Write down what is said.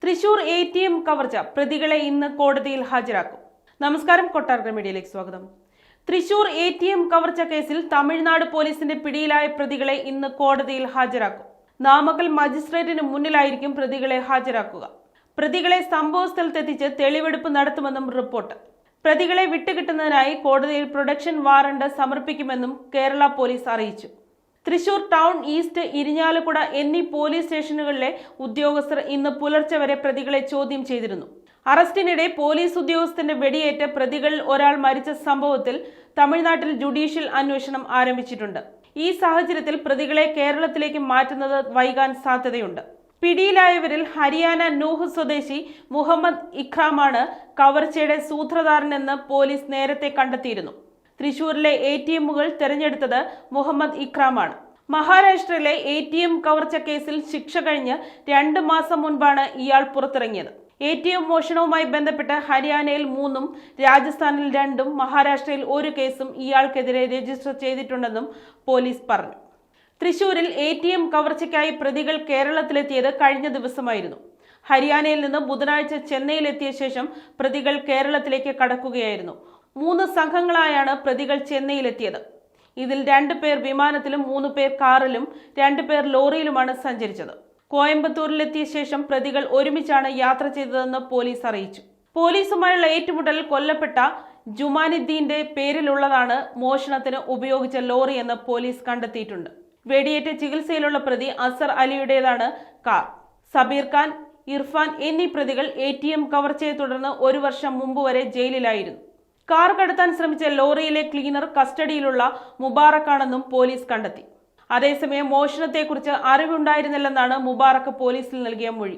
Thrissur ATM കവർച്ച പ്രതികളെ ഇന്ന് കോടതിയിൽ ഹാജരാക്കും. നമസ്കാരം, കൊട്ടാരക്കര മീഡിയയിലേക്ക് സ്വാഗതം. തൃശൂർ ATM കവർച്ച കേസിൽ തമിഴ്നാട് പോലീസിന്റെ പിടിയിലായ പ്രതികളെ ഇന്ന് കോടതിയിൽ ഹാജരാക്കും. നാമക്കൽ മജിസ്ട്രേറ്റിന് മുന്നിലായിരിക്കും പ്രതികളെ ഹാജരാക്കുക. പ്രതികളെ സംഭവ സ്ഥലത്തെത്തിച്ച് തെളിവെടുപ്പ് നടത്തുമെന്നും റിപ്പോർട്ട്. പ്രതികളെ വിട്ടുകിട്ടുന്നതിനായി കോടതിയിൽ പ്രൊഡക്ഷൻ വാറണ്ട് സമർപ്പിക്കുമെന്നും കേരള പോലീസ് അറിയിച്ചു. തൃശൂർ ടൗൺ, ഈസ്റ്റ്, ഇരിഞ്ഞാലക്കുട എന്നീ പോലീസ് സ്റ്റേഷനുകളിലെ ഉദ്യോഗസ്ഥർ ഇന്ന് പുലർച്ചെ വരെ പ്രതികളെ ചോദ്യം ചെയ്തിരുന്നു. അറസ്റ്റിനിടെ പോലീസ് ഉദ്യോഗസ്ഥന്റെ വെടിയേറ്റ് പ്രതികളിൽ ഒരാൾ മരിച്ച സംഭവത്തിൽ തമിഴ്നാട്ടിൽ ജുഡീഷ്യൽ അന്വേഷണം ആരംഭിച്ചിട്ടുണ്ട്. ഈ സാഹചര്യത്തിൽ പ്രതികളെ കേരളത്തിലേക്ക് മാറ്റുന്നത് വൈകാൻ സാധ്യതയുണ്ട്. പിടിയിലായവരിൽ ഹരിയാന നൂഹ് സ്വദേശി മുഹമ്മദ് ഇക്രാമാണ് കവർച്ചയുടെ സൂത്രധാരനെന്ന് പോലീസ് നേരത്തെ കണ്ടെത്തിയിരുന്നു. തൃശൂരിലെ ATMകൾ തെരഞ്ഞെടുത്തത് മുഹമ്മദ് ഇക്രാമാണ്. മഹാരാഷ്ട്രയിലെ ATM കവർച്ച കേസിൽ ശിക്ഷ കഴിഞ്ഞ് 2 മാസം മുൻപാണ് ഇയാൾ പുറത്തിറങ്ങിയത്. ATM മോഷണവുമായി ബന്ധപ്പെട്ട് ഹരിയാനയിൽ 3ഉം രാജസ്ഥാനിൽ 2ഉം മഹാരാഷ്ട്രയിൽ 1 കേസും ഇയാൾക്കെതിരെ രജിസ്റ്റർ ചെയ്തിട്ടുണ്ടെന്നും പോലീസ് പറഞ്ഞു. തൃശൂരിൽ ATM കവർച്ചയ്ക്കായി പ്രതികൾ കേരളത്തിലെത്തിയത് കഴിഞ്ഞ ദിവസമായിരുന്നു. ഹരിയാനയിൽ നിന്ന് ബുധനാഴ്ച ചെന്നൈയിലെത്തിയ ശേഷം പ്രതികൾ കേരളത്തിലേക്ക് കടക്കുകയായിരുന്നു. 3 സംഘങ്ങളായാണ് പ്രതികൾ ചെന്നൈയിലെത്തിയത്. ഇതിൽ 2 പേർ വിമാനത്തിലും 3 പേർ കാറിലും 2 പേർ ലോറിയിലുമാണ് സഞ്ചരിച്ചത്. കോയമ്പത്തൂരിലെത്തിയ ശേഷം പ്രതികൾ ഒരുമിച്ചാണ് യാത്ര ചെയ്തതെന്ന് പോലീസ് അറിയിച്ചു. പോലീസുമായുള്ള ഏറ്റുമുട്ടലിൽ കൊല്ലപ്പെട്ട ജുമാനുദ്ദീന്റെ പേരിലുള്ളതാണ് മോഷണത്തിന് ഉപയോഗിച്ച ലോറി എന്ന് പോലീസ് കണ്ടെത്തിയിട്ടുണ്ട്. വെടിയേറ്റ് ചികിത്സയിലുള്ള പ്രതി അസർ അലിയുടേതാണ് കാർ. സബീർ ഖാൻ, ഇർഫാൻ എന്നീ പ്രതികൾ ATM കവർച്ചയെ തുടർന്ന് 1 വർഷം മുമ്പ് വരെ ജയിലിലായിരുന്നു. കാർ കടത്താൻ ശ്രമിച്ച ലോറിയിലെ ക്ലീനർ കസ്റ്റഡിയിലുള്ള മുബാറക്കാണെന്നും പോലീസ് കണ്ടെത്തി. അതേസമയം മോഷണത്തെക്കുറിച്ച് അറിവുണ്ടായിരുന്നില്ലെന്നാണ് മുബാറക്ക് പോലീസിൽ നൽകിയ മൊഴി.